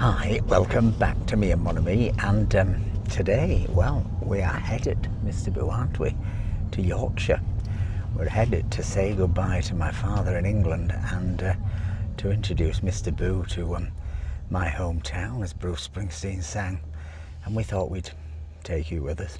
Hi, welcome back to me and Mon Ami, and today, well, we are headed, Mr. Boo, aren't we, to Yorkshire. We're headed to say goodbye to my father in England and to introduce Mr. Boo to my hometown, as Bruce Springsteen sang, and we thought we'd take you with us.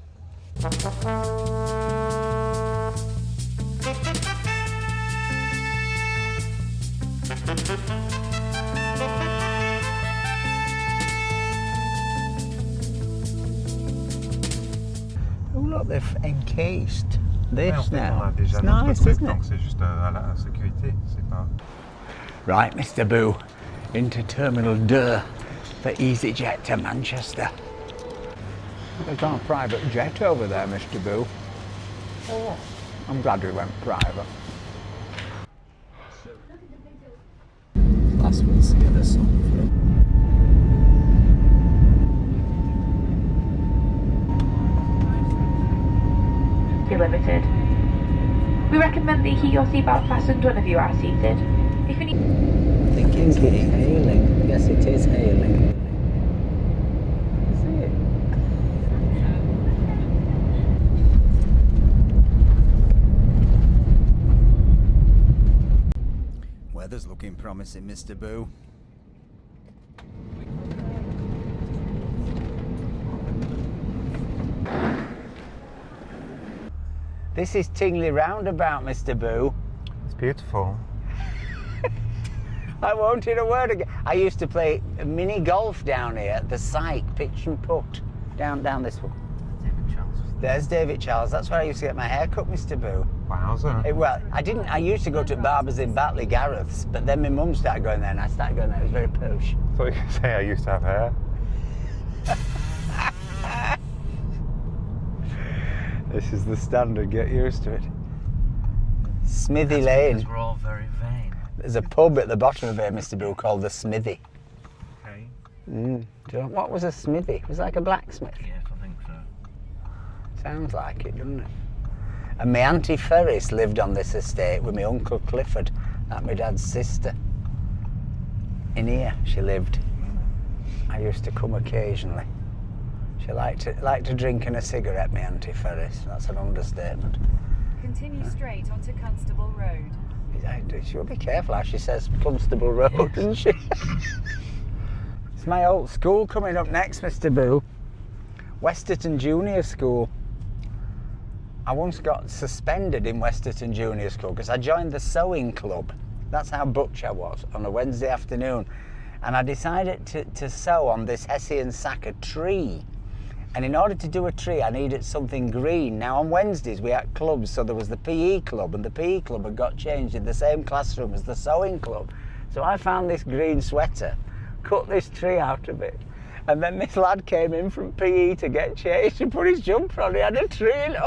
Oh look, they've encased this now. It's nice, isn't it? C'est juste à la sécurité, c'est pas... Right, Mr. Boo, into Terminal 2 for EasyJet to Manchester. There's not a private jet over there, Mr. Boo. Oh, I'm glad we went private. Last we'll see the sun through. Limited. We recommend that you keep your seatbelt fastened whenever you are seated. If you need... I think it's hailing. Yes, it is hailing. Is it? Weather's looking promising, Mr. Boo. This is Tingley Roundabout, Mr. Boo. It's beautiful. I won't hear a word again. I used to play mini golf down here at the Syke, pitch and putt, down this one. David Charles. There's David Charles. That's where I used to get my hair cut, Mr. Boo. Wowza. Well, I used to go to barbers in Batley Gareth's, but then my mum started going there and I started going there. It was very posh. I thought you were going to say I used to have hair. This is the standard, get used to it. Smithy Lane. Because we're all very vain. There's a pub at the bottom of here, Mr. Boo, called the Smithy. Okay. What was a smithy? It was like a blacksmith. Yes, I think so. Sounds like it, doesn't it? And my Auntie Ferris lived on this estate with my Uncle Clifford, that's my dad's sister. In here, she lived. I used to come occasionally. She liked to drink and a cigarette, my Auntie Ferris. That's an understatement. Continue straight onto Constable Road. She'll be careful how she says Constable Road, doesn't she? It's my old school coming up next, Mr. Boo. Westerton Junior School. I once got suspended in Westerton Junior School because I joined the sewing club. That's how butch I was on a Wednesday afternoon. And I decided to sew on this Hessian sack a tree. And in order to do a tree, I needed something green. Now, on Wednesdays, we had clubs, so there was the PE club, and the PE club had got changed in the same classroom as the sewing club. So I found this green sweater, cut this tree out of it, and then this lad came in from PE to get changed and put his jumper on. He had a tree in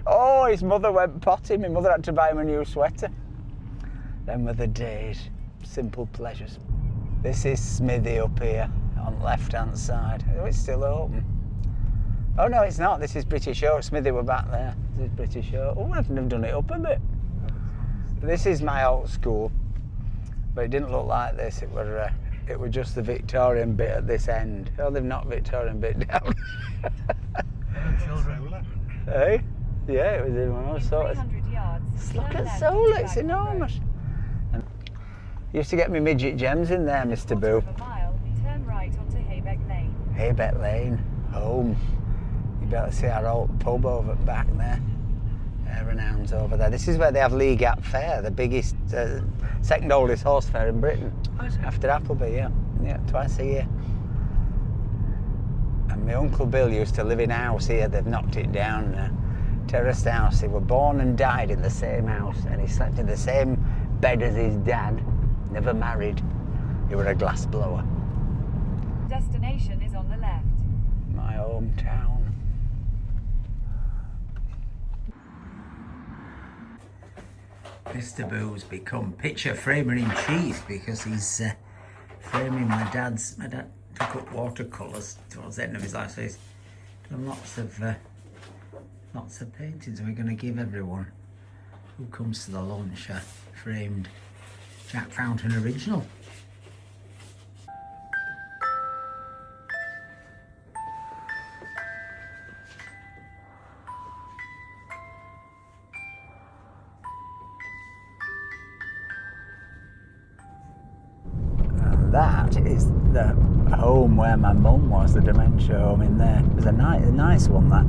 oh, his mother went potty. My mother had to buy him a new sweater. Them were the days. Simple pleasures. This is Smithy up here. On the left-hand side. Oh, it's still open. Oh no, it's not. This is British Oak. Smithy were back there. This is British Oak. Oh, I've done it up a bit. This is my old school, but it didn't look like this. It were just the Victorian bit at this end. Oh, they've knocked Victorian bit down. Hey? Yeah, it was in one of those sorts. 300 yards. Look at Solar, it's enormous. And used to get me midget gems in there, Mr. Boo. Haybeck Lane, home. You better see our old pub over back there. Hare and Hounds over there. This is where they have Lee Gap Fair, the biggest, second oldest horse fair in Britain. After Appleby, yeah. Yeah, twice a year. And my Uncle Bill used to live in a house here. They've knocked it down now. Terraced house. He was born and died in the same house, and he slept in the same bed as his dad. Never married. He was a glass blower. Destination is on the left. My hometown. Mr. Boo's become picture framer in chief because he's framing my dad took up watercolours towards the end of his life, so he's done lots of paintings. We're going to give everyone who comes to the lunch a framed Jack Fountain original. that is the home where my mum was, the dementia home in there. It was a nice one, that.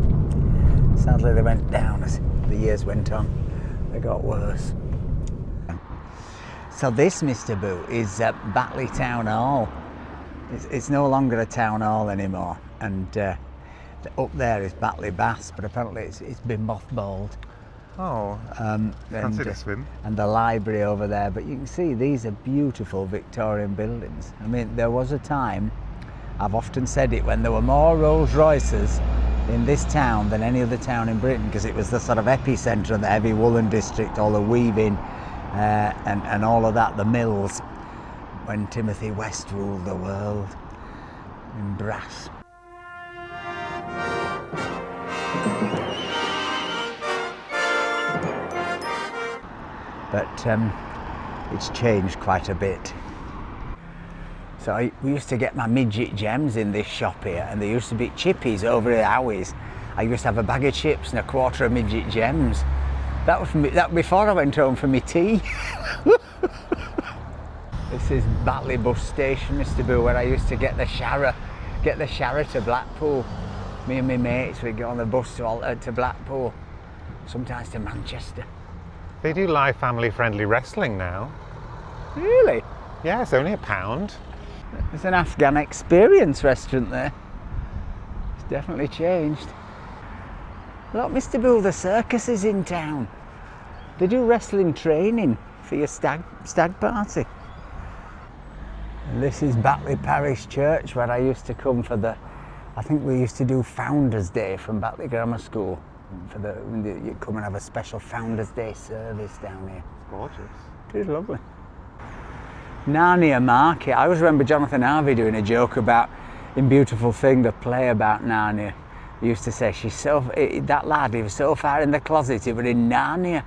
Sadly, they went down as the years went on. They got worse. So this, Mr. Boo, is Batley Town Hall. It's no longer a town hall anymore, and up there is Batley Bass, but apparently it's been mothballed. Oh, fancy to swim. And the library over there, but you can see these are beautiful Victorian buildings. I mean, there was a time, I've often said it, when there were more Rolls Royces in this town than any other town in Britain, because it was the sort of epicentre of the heavy woolen district, all the weaving and all of that, the mills, when Timothy West ruled the world in brass. But it's changed quite a bit. So we used to get my midget gems in this shop here, and there used to be chippies over at Howie's. I used to have a bag of chips and a quarter of midget gems. That was before I went home for my tea. This is Batley bus station, Mr. Boo, where I used to get the Shara to Blackpool. Me and my mates would go on the bus to Blackpool, sometimes to Manchester. They do live family-friendly wrestling now. Really? Yeah, it's only £1. There's an Afghan Experience restaurant there. It's definitely changed. Look, Mr. Boo, the circus is in town. They do wrestling training for your stag party. And this is Batley Parish Church, where I used to come for I think we used to do Founders Day from Batley Grammar School. You come and have a special Founders Day service down here. It's gorgeous. It is lovely. Narnia Market. I always remember Jonathan Harvey doing a joke about, in Beautiful Thing, the play about Narnia. He used to say, that lad, he was so far in the closet, he was in Narnia.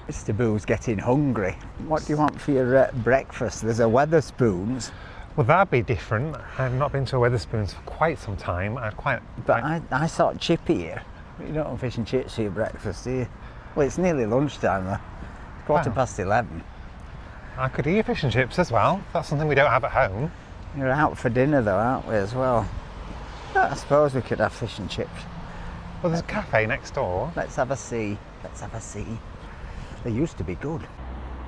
Mr. Boo's getting hungry. What do you want for your breakfast? There's a Wetherspoons. Well, that'd be different. I've not been to a Wetherspoons for quite some time. I saw chippy here. You don't have fish and chips for your breakfast, do you? Well, it's nearly lunchtime though. It's quarter past 11. I could eat fish and chips as well. That's something we don't have at home. You're out for dinner though, aren't we, as well? I suppose we could have fish and chips. Well, there's a cafe next door. Let's have a see. Let's have a see. They used to be good.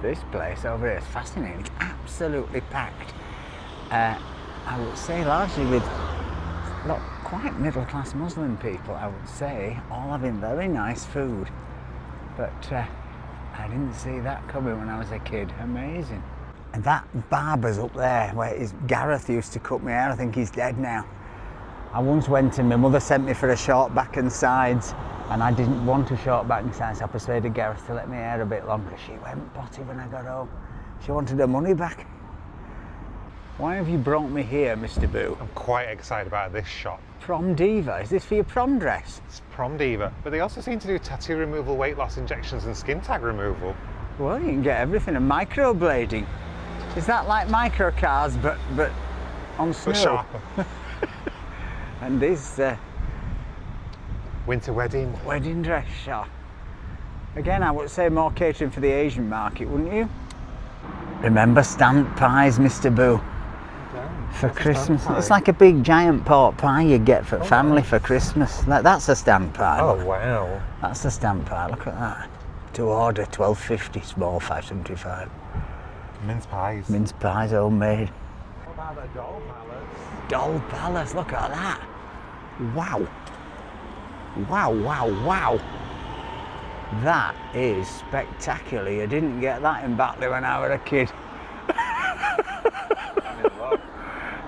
This place over here is fascinating. It's absolutely packed. I would say largely with quite middle-class Muslim people, I would say, all having very nice food. But I didn't see that coming when I was a kid. Amazing. And that barber's up there, where Gareth used to cut my hair. I think he's dead now. I once went and my mother sent me for a short back and sides, and I didn't want a short back and sides, so I persuaded Gareth to let my hair a bit longer. She went potty when I got home. She wanted her money back. Why have you brought me here, Mr. Boo? I'm quite excited about this shop. Prom Diva? Is this for your prom dress? It's Prom Diva, but they also seem to do tattoo removal, weight loss injections and skin tag removal. Well, you can get everything, and microblading. Is that like microcars, but on snow? But sharper. And this winter wedding dress shop. Again, I would say more catering for the Asian market, wouldn't you? Remember stamp pies, Mr. Boo? For Christmas. It's like a big giant pork pie you get for family for Christmas. That's a stamp pie. Oh, look. wow. That's a stamp pie, look at that. To order, $12.50, small, $5.75. Mince pies. Mince pies, homemade. What about the doll palace? Doll palace, look at that. Wow. Wow, wow, wow. That is spectacular. You didn't get that in Batley when I was a kid.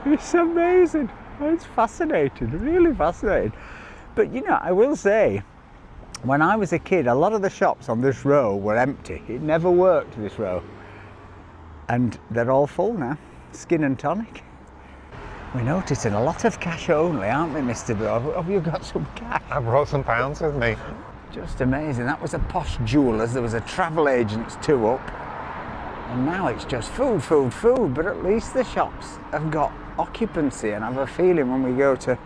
It's amazing. It's fascinating, really fascinating. But you know, I will say, when I was a kid, a lot of the shops on this row were empty. It never worked, this row. And they're all full now. Skin and tonic. We're noticing a lot of cash only, aren't we, Mr. Boo? Have you got some cash? I brought some pounds with me. Just amazing. That was a Posh Jewellers. There was a Travel Agents 2 up. And now it's just food, food, food. But at least the shops have got occupancy. And I have a feeling when we go to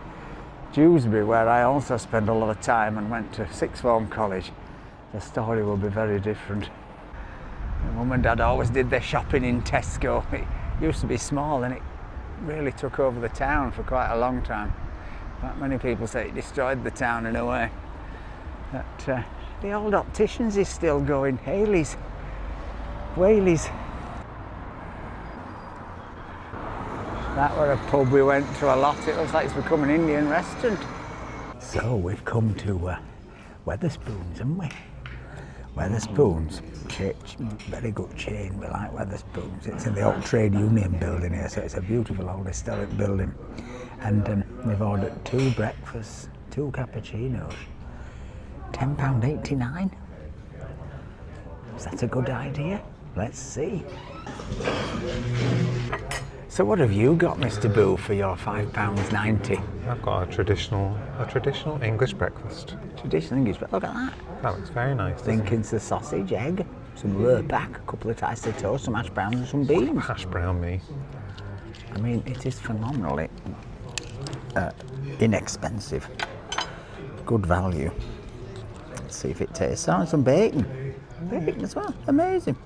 Dewsbury, where I also spend a lot of time and went to sixth form college, the story will be very different. My mum and dad always did their shopping in Tesco. It used to be small and it really took over the town for quite a long time. In fact, many people say it destroyed the town in a way. But the old opticians is still going. Haley's, Whaley's. That were a pub we went to a lot. It looks like it's become an Indian restaurant. So we've come to Wetherspoons, haven't we? Wetherspoons, very good chain. We like Wetherspoons. It's in the old trade union building here, so it's a beautiful old historic building. And we've ordered 2 breakfasts, 2 cappuccinos, £10.89. Is that a good idea? Let's see. So what have you got, Mr. Boo, for your £5.90? I've got a traditional English breakfast. Traditional English, but look at that. That looks very nice. Lincoln's a sausage, egg, some rurpak, a couple of sliced toast, some hash browns and some beans. Hash brown me. I mean, it is phenomenally inexpensive. Good value. Let's see if it tastes. Oh, and some bacon. Bacon as well. Amazing.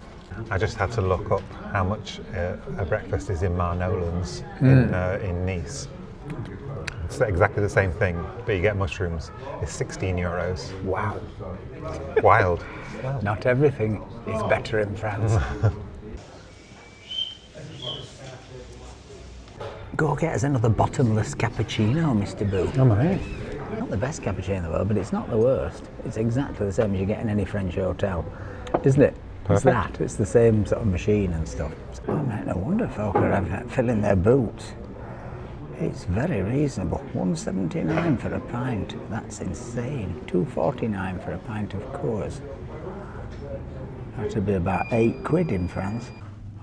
I just had to look up how much a breakfast is in Marnolans in Nice. It's exactly the same thing, but you get mushrooms. It's €16. Wow. Wild. Not everything is better in France. Go get us another bottomless cappuccino, Mr. Boo. Oh, mate. Not the best cappuccino in the world, but it's not the worst. It's exactly the same as you get in any French hotel, isn't it? It's Perfect. that. It's the same sort of machine and stuff. Oh, mate, no wonder folk are filling their boots. It's very reasonable. £1.79 for a pint. That's insane. £2.49 for a pint of Coors. That'd be about £8 in France.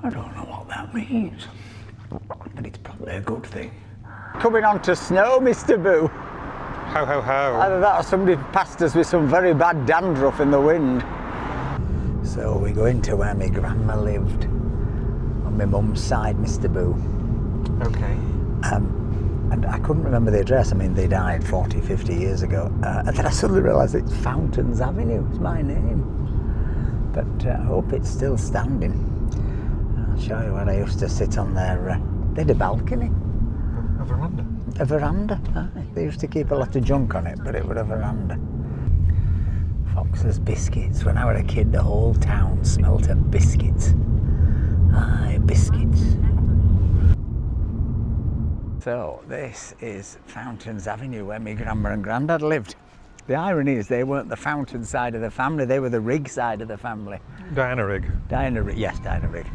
I don't know what that means, but it's probably a good thing. Coming on to snow, Mr. Boo. Ho, ho, ho. Either that or somebody passed us with some very bad dandruff in the wind. So we go into where my grandma lived, on my mum's side, Mr. Boo. Okay. And I couldn't remember the address. I mean, they died 40, 50 years ago. And then I suddenly realised it's Fountains Avenue. It's my name. But I hope it's still standing. I'll show you where I used to sit on there. They had a balcony. A veranda. A veranda. Aye. They used to keep a lot of junk on it, but it was a veranda. Fox's biscuits. When I was a kid, the whole town smelt of biscuits. Aye, biscuits. So this is Fountains Avenue, where my grandma and granddad lived. The irony is they weren't the Fountain side of the family, they were the Rigg side of the family. Diana Rigg. Diana Rigg, yes, Diana Rigg.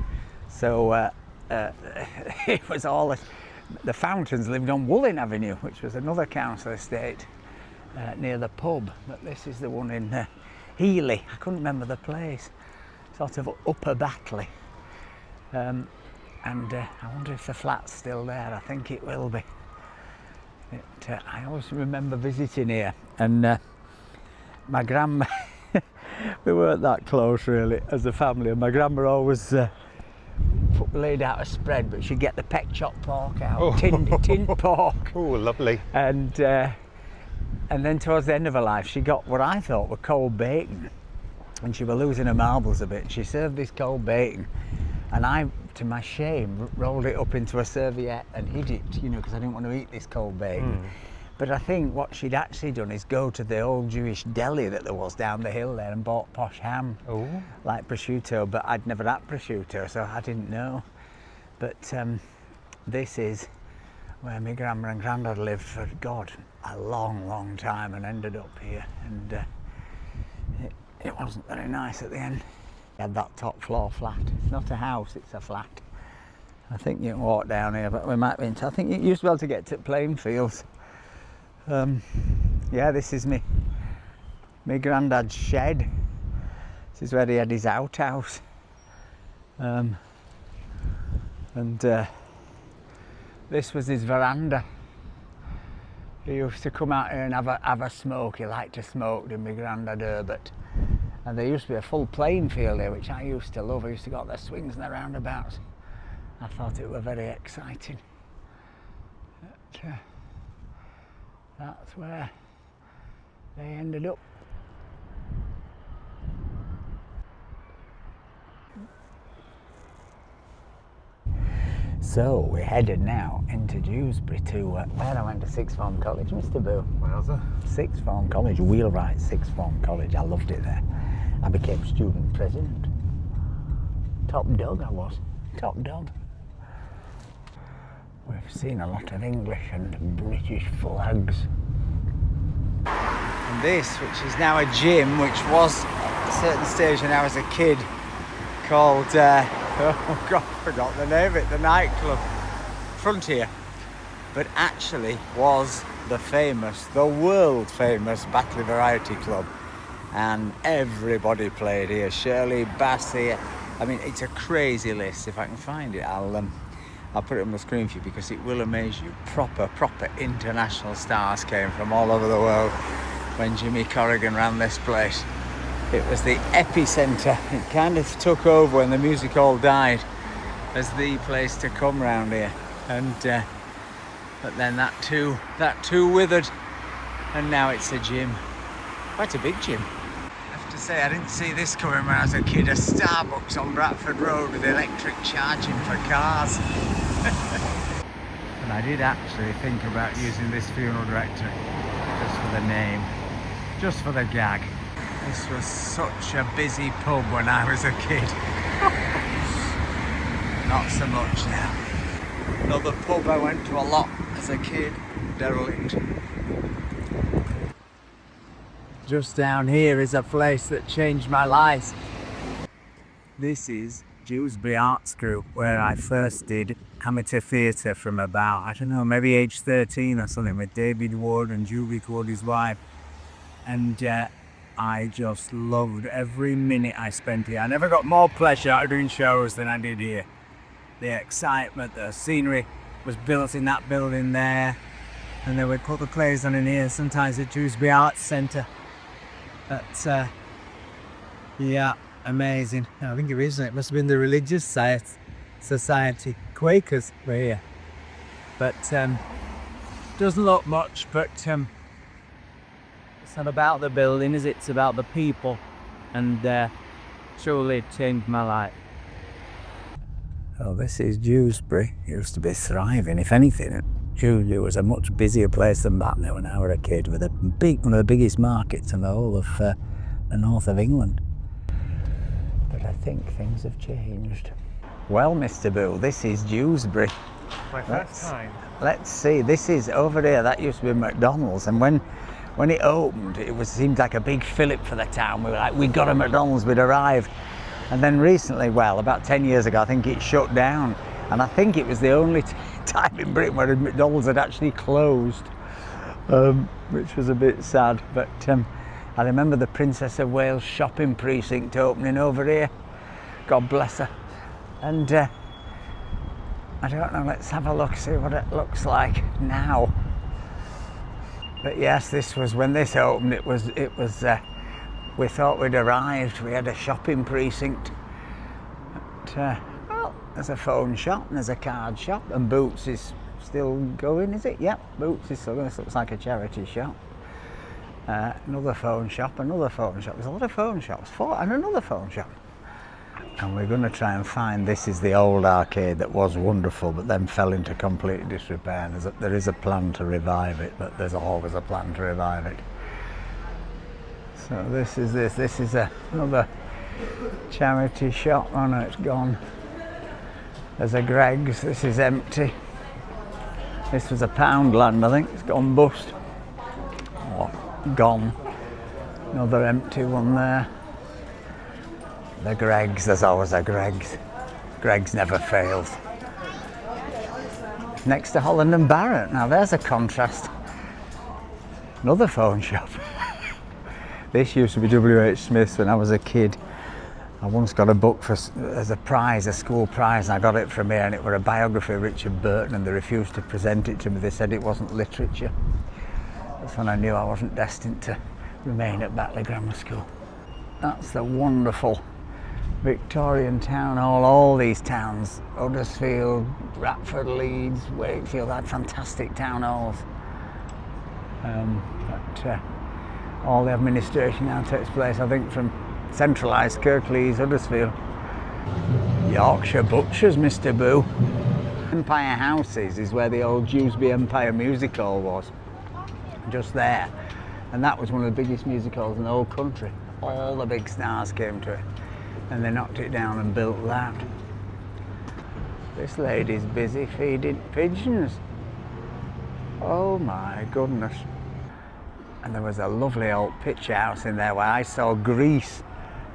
So it was all, the Fountains lived on Woolling Avenue, which was another council estate near the pub. But this is the one in Healy. I couldn't remember the place. Sort of Upper Batley. And I wonder if the flat's still there. I think it will be. I always remember visiting here, and my grandma, we weren't that close really as a family, and my grandma always laid out a spread, but she'd get the peck chop pork out, tinned pork. Oh, lovely. And then towards the end of her life, she got what I thought were cold bacon, and she was losing her marbles a bit. She served this cold bacon, and I, to my shame, rolled it up into a serviette and hid it, you know, because I didn't want to eat this cold bacon. But I think what she'd actually done is go to the old Jewish deli that there was down the hill there and bought posh ham, like prosciutto, but I'd never had prosciutto, so I didn't know. But this is where my grandma and granddad lived for, God, a long, long time, and ended up here. And it wasn't very nice at the end. Had that top floor flat. It's not a house, it's a flat. I think you can walk down here, but we might be into, I think you used to be able to get to Plainfields. Yeah, this is my granddad's shed. This is where he had his outhouse. This was his veranda. He used to come out here and have a smoke. He liked to smoke, did my granddad Herbert. And there used to be a full playing field here, which I used to love. I used to go to the swings and the roundabouts. I thought it were very exciting. But, that's where they ended up. So we're headed now into Dewsbury to where I went to sixth form college, Mr. Boo. Wowzer. Sixth form college, wheelwright sixth form college. I loved it there. I became student president. Top dog I was, top dog. We've seen a lot of English and British flags. And this, which is now a gym, which was at a certain stage when I was a kid, called, oh God, I forgot the name of it, the nightclub, Frontier. But actually was the world famous Batley Variety Club. And everybody played here. Shirley, Bassey. I mean, it's a crazy list. If I can find it, I'll put it on the screen for you because it will amaze you. Proper international stars came from all over the world when Jimmy Corrigan ran this place. It was the epicenter. It kind of took over when the music hall died as the place to come round here. And but then that too withered, and now it's a gym. Quite a big gym. I have to say, I didn't see this coming when I was a kid. A Starbucks on Bradford Road with electric charging for cars. And I did actually think about using this funeral directory just for the name, just for the gag. This was such a busy pub when I was a kid. Not so much now. Another pub I went to a lot as a kid, derelict. Just down here is a place that changed my life. This is Dewsbury Arts Group, where I first did amateur theatre from about, I don't know, maybe age 13 or something, with David Wood and Julie Wood, his wife. And I just loved every minute I spent here. I never got more pleasure out of doing shows than I did here. The excitement, the scenery was built in that building there, and they would put the plays on in here, sometimes at Dewsbury Arts Centre. But yeah, amazing. I think it must have been the Religious Society. Quakers were here. But doesn't look much, but it's not about the building, is it? It's about the people, and truly it changed my life. Oh, this is Dewsbury. It used to be thriving. If anything, Dewsbury was a much busier place than Batley when I was a kid, with one of the biggest markets in the whole of the north of England. But I think things have changed. Well, Mr. Boo, this is Dewsbury. My first time. Let's see. This is over there. That used to be McDonald's, and when it opened, it seemed like a big fillip for the town. We were like, we got a McDonald's, we'd arrived. And then recently, well, about 10 years ago, I think it shut down. And I think it was the only time in Britain where McDonald's had actually closed, which was a bit sad. But I remember the Princess of Wales shopping precinct opening over here. God bless her. And I don't know, let's have a look, see what it looks like now. But yes, this was when this opened. It was. We thought we'd arrived. We had a shopping precinct. But, well, there's a phone shop and there's a card shop, and Boots is still going, is it? Yep, Boots is still going. This looks like a charity shop. Another phone shop, another phone shop. There's a lot of phone shops. And another phone shop. And we're going to try and find, this is the old arcade that was wonderful but then fell into complete disrepair. And there is a plan to revive it, but there's always a plan to revive it. So this is another charity shop. Oh no, it's gone. There's a Greggs, this is empty. This was a Poundland, I think, it's gone bust. Oh, gone. Another empty one there. The Greggs, there's always a Greggs. Greggs never fails. Next to Holland and Barrett, now there's a contrast. Another phone shop. This used to be W.H. Smith's when I was a kid. I once got a book as a prize, a school prize, and I got it from here, and it was a biography of Richard Burton, and they refused to present it to me. They said it wasn't literature. That's when I knew I wasn't destined to remain at Batley Grammar School. That's the wonderful Victorian town hall. All these towns, Huddersfield, Bradford, Leeds, Wakefield, had fantastic town halls. But all the administration now takes place, I think, from centralised Kirklees, Huddersfield. Yorkshire butchers, Mr. Boo. Empire Houses is where the old Dewsbury Empire Music Hall was, just there. And that was one of the biggest music halls in the whole country. All the big stars came to it. And they knocked it down and built that. This lady's busy feeding pigeons. Oh my goodness. And there was a lovely old picture house in there where I saw Grease,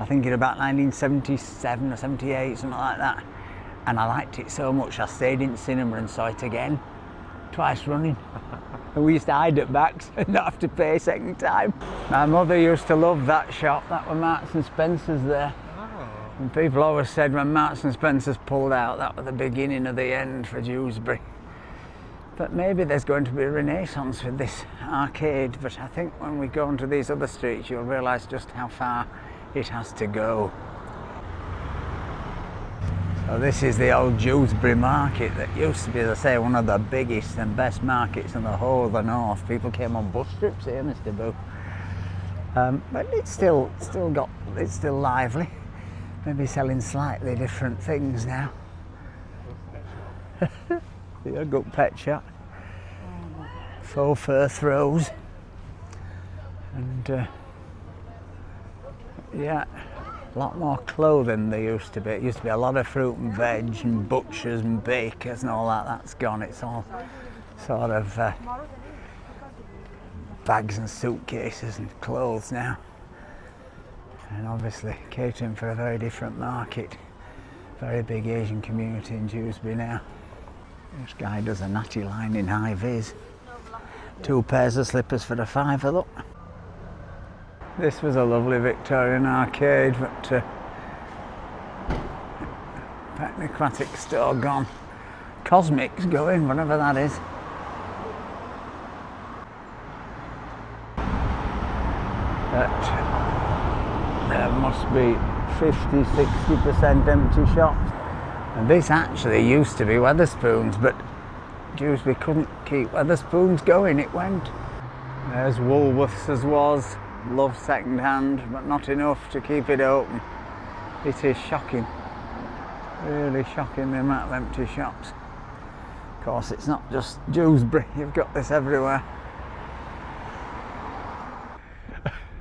I think in about 1977 or 78, something like that. And I liked it so much I stayed in cinema and saw it again, twice running. And we used to hide at backs and not have to pay second time. My mother used to love that shop. That were Marks and Spencer's there. And people always said when Marks and Spencer's pulled out, that was the beginning of the end for Dewsbury. But maybe there's going to be a renaissance with this arcade. But I think when we go onto these other streets, you'll realise just how far it has to go. So this is the old Dewsbury market that used to be, as I say, one of the biggest and best markets in the whole of the north. People came on bus trips here, Mr. Boo. But it's still lively. Maybe selling slightly different things now. The good pet shop. Faux fur throws. And yeah, a lot more clothing there used to be. It used to be a lot of fruit and veg and butchers and bakers and all that. That's gone. It's all sort of bags and suitcases and clothes now. And obviously catering for a very different market. Very big Asian community in Dewsbury now. This guy does a natty line in high vis. 2 pairs of slippers for a £5, look. This was a lovely Victorian arcade, but Technocratic store gone. Cosmic's going, whatever that is. There must be 50–60% empty shops. And this actually used to be Wetherspoons, but Dewsbury couldn't keep Wetherspoons going, it went. There's Woolworths as was, love second hand, but not enough to keep it open. It is shocking, really shocking the amount of empty shops. Of course, it's not just Dewsbury, you've got this everywhere.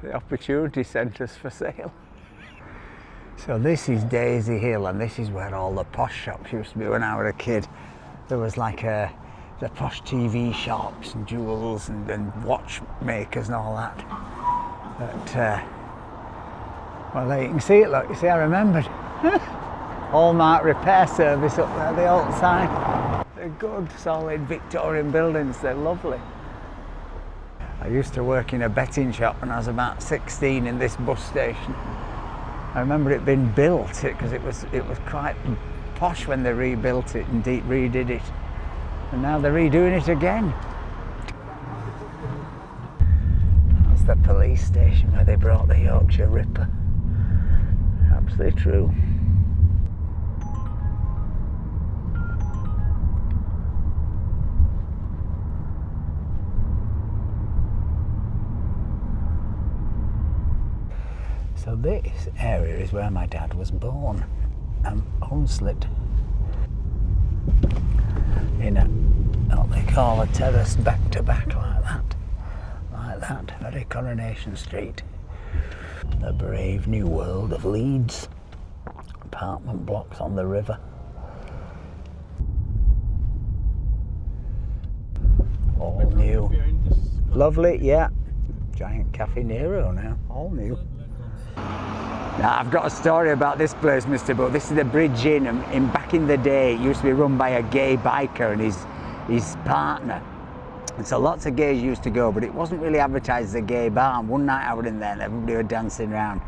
The opportunity centres for sale. So this is Daisy Hill, and this is where all the posh shops used to be when I was a kid. There was like the posh TV shops and jewels and watchmakers and all that. But well, there you can see it. Look, you see, I remembered. Hallmark repair service up there, the old sign. They're good, solid Victorian buildings. They're lovely. I used to work in a betting shop when I was about 16 in this bus station. I remember it being built because it was quite posh when they rebuilt it and redid it, and now they're redoing it again. That's the police station where they brought the Yorkshire Ripper. Absolutely true. So this area is where my dad was born, Onslet, in what they call a terrace back to back like that, very Coronation Street. The brave new world of Leeds, apartment blocks on the river. All new, lovely, yeah, giant Cafe Nero now, all new. Now, I've got a story about this place, Mr. Bull. This is the Bridge Inn, and back in the day it used to be run by a gay biker and his partner. And so lots of gays used to go, but it wasn't really advertised as a gay bar. And one night I was in there and everybody were dancing around,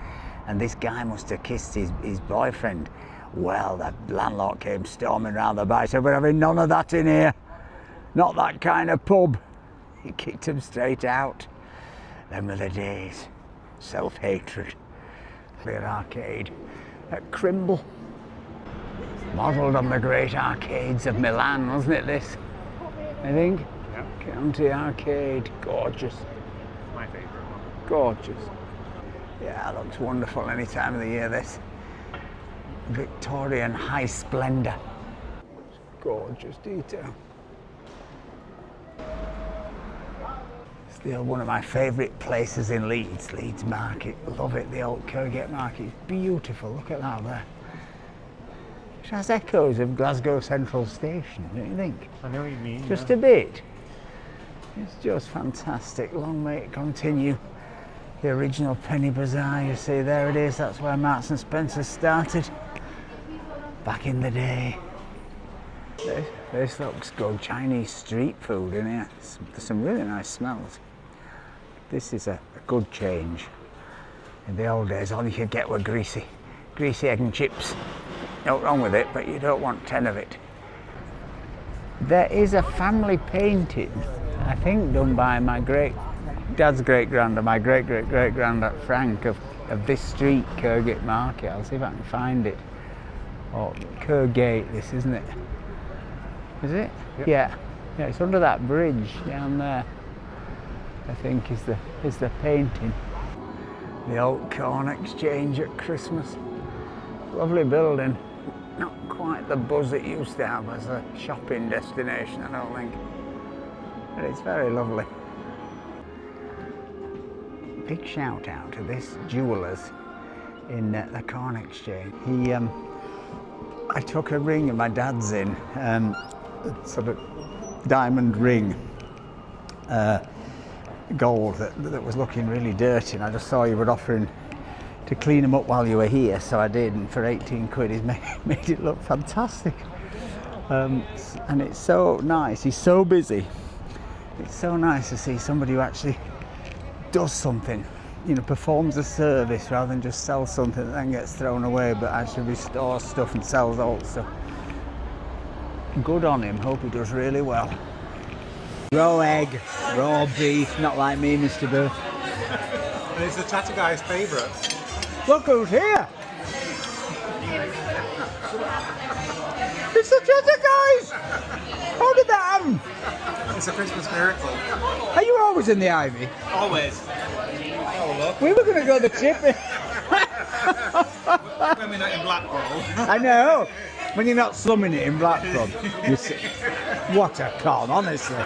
and this guy must have kissed his boyfriend. Well, the landlord came storming round the bar. He said, "We're having none of that in here. Not that kind of pub." He kicked him straight out. Them were the days. Self-hatred. Clear Arcade at Crimble. Modelled on the great arcades of Milan, wasn't it, this? I think? Yeah. County Arcade. Gorgeous. My favourite one. Gorgeous. Yeah, it looks wonderful any time of the year, this. Victorian high splendour. gorgeous detail. It's one of my favourite places in Leeds, Leeds Market. Love it, the old Kirkgate Market. It's beautiful, look at that there. It has echoes of Glasgow Central Station, don't you think? I know what you mean. Just a bit. It's just fantastic. Long may it continue. The original Penny Bazaar, you see, there it is. That's where Marks and Spencer started back in the day. This looks good. Chinese street food in here. There's some really nice smells. This is a good change. In the old days, all you could get were greasy egg and chips. Nothing wrong with it, but you don't want 10 of it. There is a family painting, I think done by my dad's great-grandad, my great-great-great-granddad Frank, of this street, Kirkgate Market. I'll see if I can find it. Oh, Kirkgate, this, isn't it? Is it? Yep. Yeah, it's under that bridge down there, I think, is the painting. The old Corn Exchange at Christmas. Lovely building. Not quite the buzz it used to have as a shopping destination, I don't think. But it's very lovely. Big shout out to this jeweller's in the Corn Exchange. I took a ring of my dad's in, sort of diamond ring, gold that was looking really dirty, and I just saw you were offering to clean them up while you were here, so I did, and for 18 quid he's made it look fantastic. And it's so nice, he's so busy. It's so nice to see somebody who actually does something, you know, performs a service rather than just sells something that then gets thrown away, but actually restores stuff and sells old stuff. Good on him, hope he does really well. Raw egg, raw beef, not like me, Mr. Boo. And it's the Chatter guy's favourite. Look who's here! It's the Chatter guys! How did that happen? It's a Christmas miracle. Are you always in the ivy? Always. Oh, look. We were going to go the chip. When we're not in Blackpool. I know. When you're not slumming it in Blackpool. You see, what a con, honestly.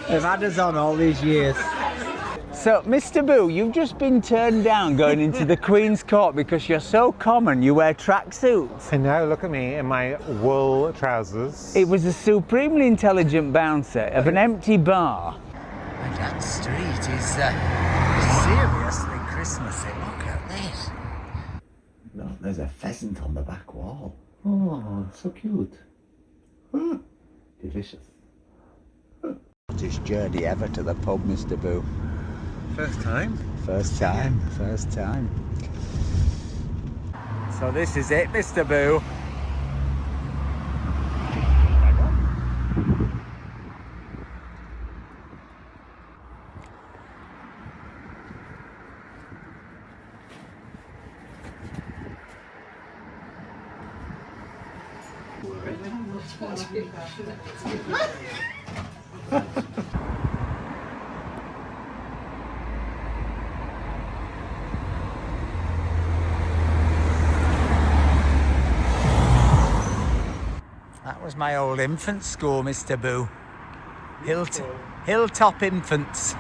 They've had us on all these years. So, Mr. Boo, you've just been turned down going into the Queen's Court because you're so common, you wear tracksuits. And now look at me in my wool trousers. It was a supremely intelligent bouncer of an empty bar. And that street is seriously Christmassy. Look at this. No, there's a pheasant on the back wall. Oh, so cute. Delicious. Hottest journey ever to the pub, Mr. Boo. First time? First time. So this is it, Mr. Boo. That was my old infant school, Mr. Boo. Hilltop Infants.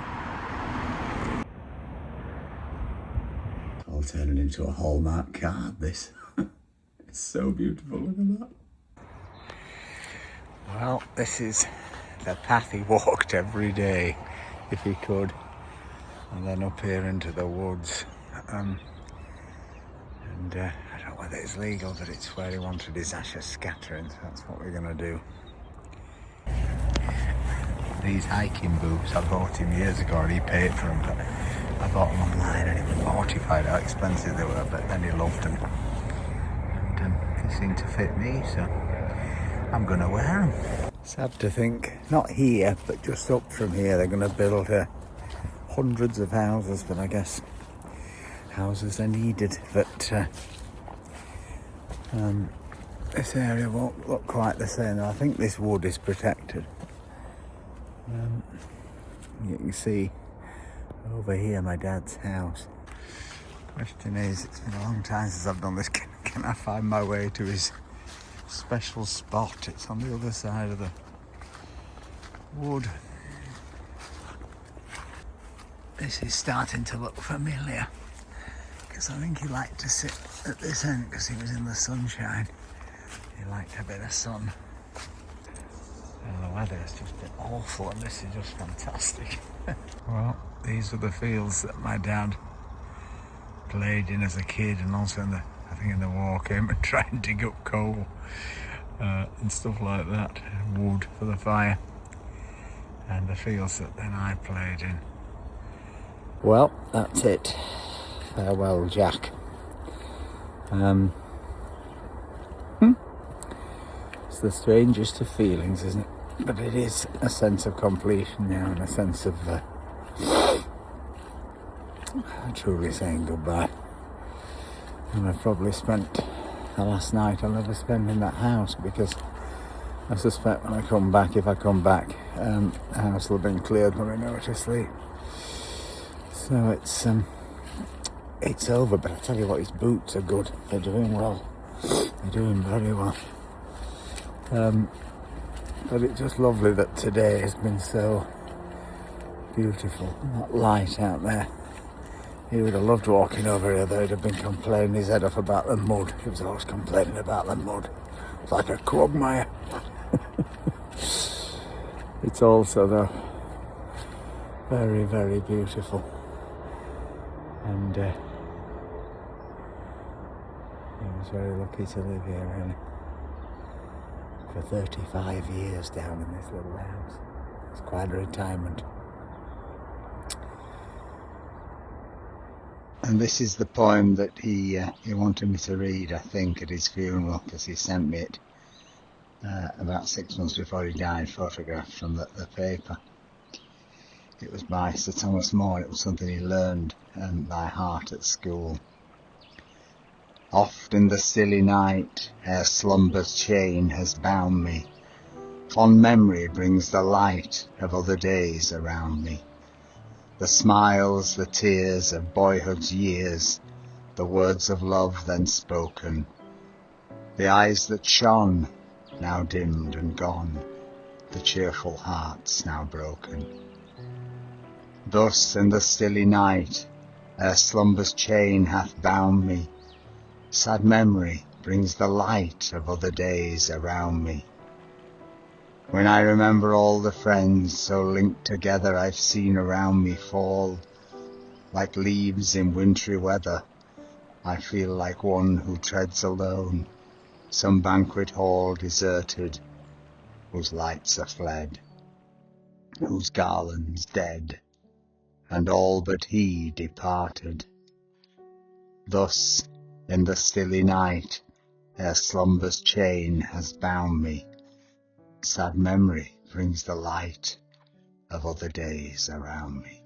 All turning into a Hallmark card, this. It's so beautiful, look at that. Well, this is the path he walked every day, if he could. And then up here into the woods. I don't know whether it's legal, but it's where he wanted his ashes scattering, so that's what we're going to do. These hiking boots, I bought him years ago, and he paid for them, but I bought them online and he was mortified how expensive they were, but then he loved them. And they seem to fit me, so I'm going to wear them. Sad to think, not here, but just up from here, they're going to build hundreds of houses, but I guess houses are needed, but this area won't look quite the same. I think this wood is protected. You can see over here my dad's house. Question is, it's been a long time since I've done this, can I find my way to his special spot. It's on the other side of the wood. This is starting to look familiar because I think he liked to sit at this end because he was in the sunshine. He liked a bit of sun. And the weather has just been awful and this is just fantastic. Well, these are the fields that my dad played in as a kid, and also in the, I think in the war came and tried to dig up coal and stuff like that, wood for the fire, and the fields that then I played in. Well, that's it. Farewell, Jack. It's the strangest of feelings, isn't it? But it is a sense of completion now, and a sense of truly saying goodbye. And I've probably spent the last night I'll never spend in that house, because I suspect when I come back, if I come back, the house will have been cleared when I go to sleep. So it's over. But I tell you what, his boots are good. They're doing well. They're doing very well. But it's just lovely that today has been so beautiful. That light out there. He would have loved walking over here, though. He'd have been complaining his head off about the mud. He was always complaining about the mud. It's like a quagmire. It's also, though, very, very beautiful. And he was very lucky to live here, really. For 35 years down in this little house. It's quite a retirement. And this is the poem that he wanted me to read, I think, at his funeral, because he sent me it about 6 months before he died, photographed from the paper. It was by Sir Thomas More. It was something he learned by heart at school. Oft in the stilly night, ere slumber's chain has bound me, fond memory brings the light of other days around me. The smiles, the tears of boyhood's years, the words of love then spoken, the eyes that shone, now dimmed and gone, the cheerful hearts now broken. Thus in the stilly night, ere slumber's chain hath bound me, sad memory brings the light of other days around me. When I remember all the friends so linked together I've seen around me fall, like leaves in wintry weather, I feel like one who treads alone some banquet hall deserted, whose lights are fled, whose garlands dead, and all but he departed. Thus in the stilly night, ere slumber's chain has bound me, sad memory brings the light of other days around me.